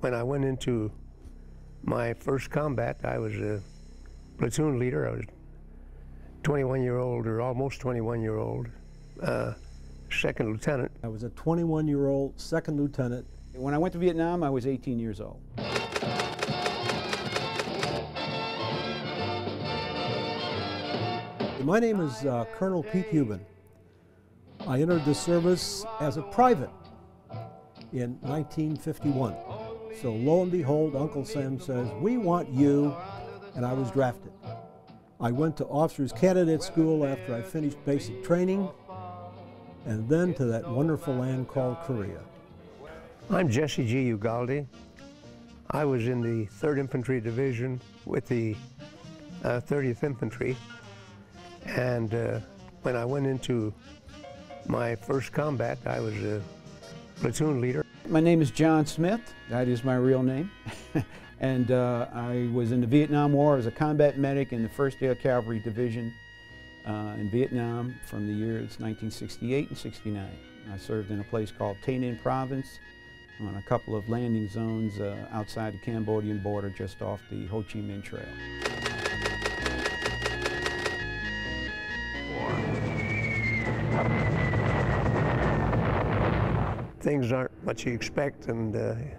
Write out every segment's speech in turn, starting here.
When I went into my first combat, I was a platoon leader. I was 21-year-old, or almost 21-year-old, second lieutenant. I was a 21-year-old second lieutenant. When I went to Vietnam, I was 18 years old. My name is Colonel Pete Hubin. I entered the service as a private in 1951. So lo and behold, Uncle Sam says, "We want you," and I was drafted. I went to Officers Candidate School after I finished basic training, and then to that wonderful land called Korea. I'm Jesse G. Ugalde. I was in the 3rd Infantry Division with the 30th Infantry, and when I went into my first combat, I was a platoon leader. My name is John Smith. That is my real name. And I was in the Vietnam War as a combat medic in the 1st Air Cavalry Division in Vietnam from the years 1968 and 69. I served in a place called Tay Ninh Province on a couple of landing zones outside the Cambodian border just off the Ho Chi Minh Trail. Things aren't what you expect, and there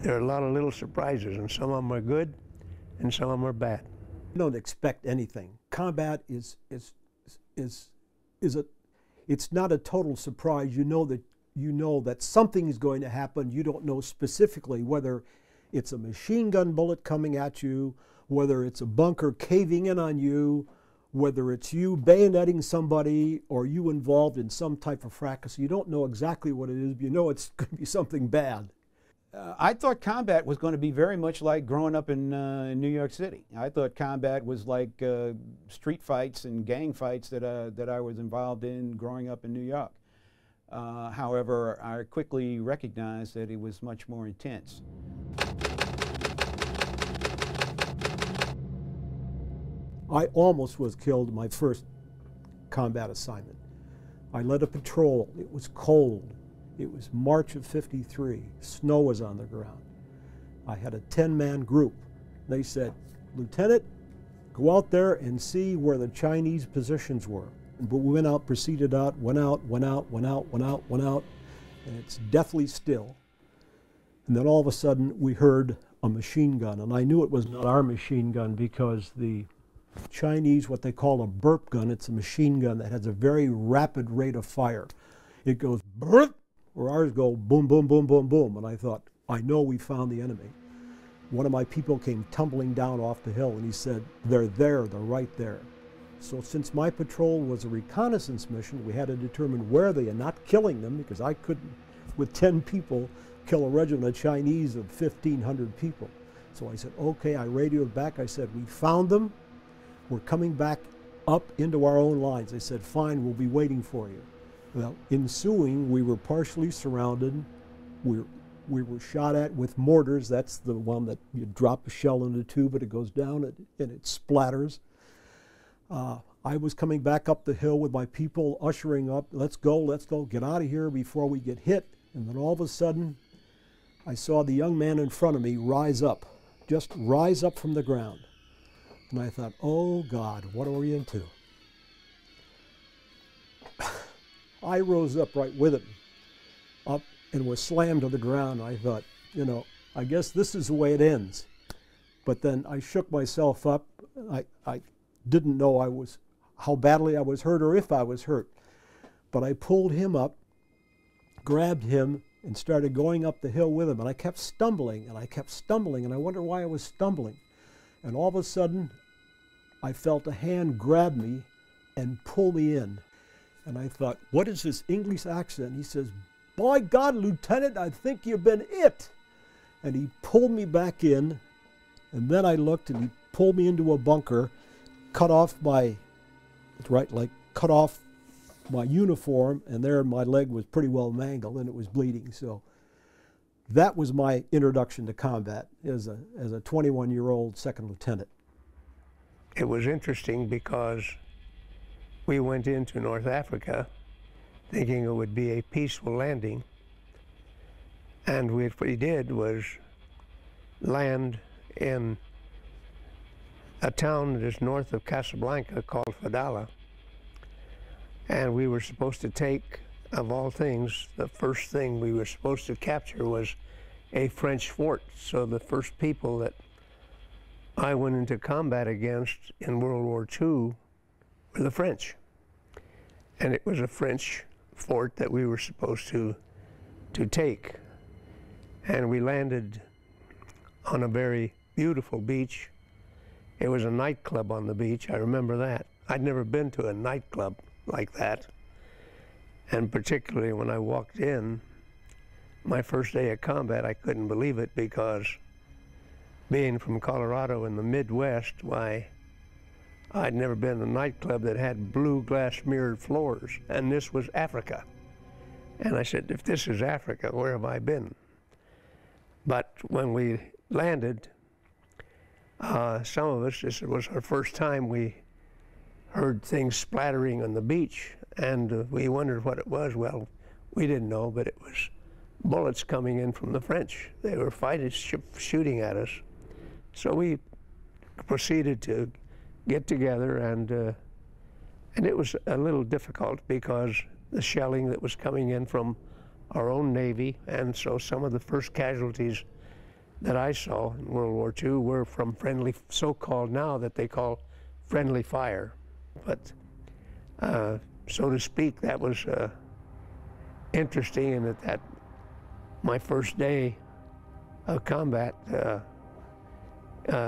are a lot of little surprises, and some of them are good and some of them are bad. You don't expect anything. Combat it's not a total surprise. You know that something is going to happen. You don't know specifically whether it's a machine gun bullet coming at you, whether it's a bunker caving in on you, whether it's you bayoneting somebody or you involved in some type of fracas. You don't know exactly what it is, but you know it's going to be something bad. I thought combat was going to be very much like growing up in New York City. I thought combat was like street fights and gang fights that I was involved in growing up in New York. However, I quickly recognized that it was much more intense. I almost was killed in my first combat assignment. I led a patrol. It was cold. It was March of '53. Snow was on the ground. I had a 10-man group. They said, "Lieutenant, go out there and see where the Chinese positions were." But we went out, proceeded out, went out, and it's deathly still. And then all of a sudden we heard a machine gun, and I knew it was not our machine gun because the Chinese, what they call a burp gun, it's a machine gun that has a very rapid rate of fire. It goes burp, or ours go boom, boom, boom, boom, boom. And I thought, I know we found the enemy. One of my people came tumbling down off the hill and he said, "They're there, they're right there." So since my patrol was a reconnaissance mission, we had to determine where they are, not killing them, because I couldn't, with 10 people, kill a regiment of Chinese of 1,500 people. So I said, okay, I radioed back. I said, "We found them. We're coming back up into our own lines." They said, "Fine, we'll be waiting for you." Well, ensuing, we were partially surrounded. We were shot at with mortars. That's the one that you drop a shell in the tube and it goes down and it splatters. I was coming back up the hill with my people ushering up, let's go, get out of here before we get hit. And then all of a sudden, I saw the young man in front of me rise up, just rise up from the ground. And I thought, oh God, what are we into? I rose up right with him, up and was slammed to the ground. I thought, you know, I guess this is the way it ends. But then I shook myself up. I didn't know how badly I was hurt or if I was hurt. But I pulled him up, grabbed him, and started going up the hill with him. And I kept stumbling, and I kept stumbling, and I wondered why I was stumbling. And all of a sudden, I felt a hand grab me and pull me in. And I thought, what is this English accent? He says, "By God, Lieutenant, I think you've been it." And he pulled me back in, and then I looked, and he pulled me into a bunker, cut off my uniform, and there my leg was pretty well mangled and it was bleeding. So that was my introduction to combat as a 21-year-old second lieutenant. It was interesting because we went into North Africa thinking it would be a peaceful landing, and what we did was land in a town that is north of Casablanca called Fadala. And we were supposed to take, of all things, the first thing we were supposed to capture was a French fort. So the first people that I went into combat against in World War II were the French. And it was a French fort that we were supposed to take. And we landed on a very beautiful beach. It was a nightclub on the beach, I remember that. I'd never been to a nightclub like that. And particularly when I walked in, my first day of combat, I couldn't believe it, because being from Colorado in the Midwest, why, I'd never been in a nightclub that had blue glass mirrored floors, and this was Africa. And I said, if this is Africa, where have I been? But when we landed, some of us, this was our first time we heard things splattering on the beach, and we wondered what it was. Well, we didn't know, but it was bullets coming in from the French. They were fighting, shooting at us. So we proceeded to get together, and it was a little difficult because the shelling that was coming in from our own Navy, and so some of the first casualties that I saw in World War II were from friendly, so-called now that they call friendly fire. But so to speak, that was interesting, in that my first day of combat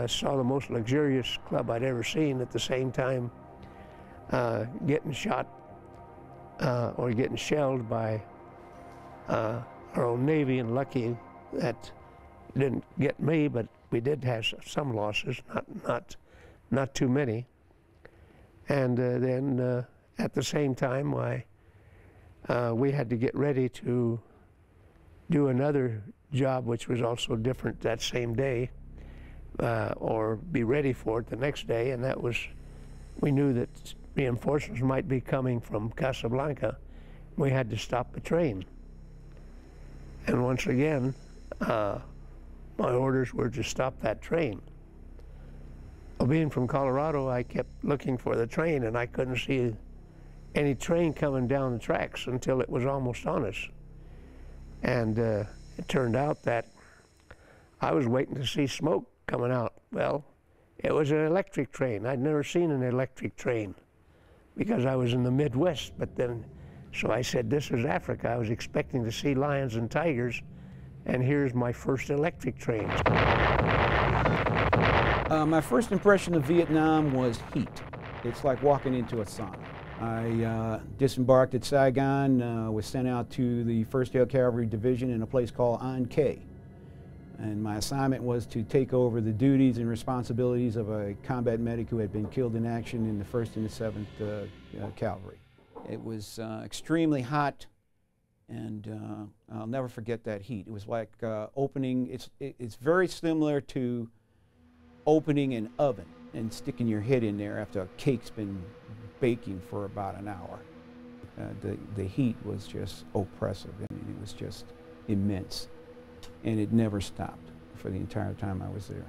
saw the most luxurious club I'd ever seen, at the same time getting shot or getting shelled by our own Navy, and lucky that it didn't get me, but we did have some losses, not too many. And then at the same time, we had to get ready to do another job, which was also different that same day, or be ready for it the next day, and that was, we knew that reinforcements might be coming from Casablanca. We had to stop the train. And once again, my orders were to stop that train. Well, being from Colorado, I kept looking for the train, and I couldn't see any train coming down the tracks until it was almost on us. And it turned out that I was waiting to see smoke coming out. Well, it was an electric train. I'd never seen an electric train because I was in the Midwest. But then, so I said, this is Africa. I was expecting to see lions and tigers, and here's my first electric train. My first impression of Vietnam was heat. It's like walking into a sauna. I disembarked at Saigon, was sent out to the 1st Air Cavalry Division in a place called An Khe. And my assignment was to take over the duties and responsibilities of a combat medic who had been killed in action in the 1st and the 7th Cavalry. It was extremely hot, and I'll never forget that heat. It was like opening, it's very similar to opening an oven and sticking your head in there after a cake's been baking for about an hour. The heat was just oppressive. I mean, it was just immense. And it never stopped for the entire time I was there.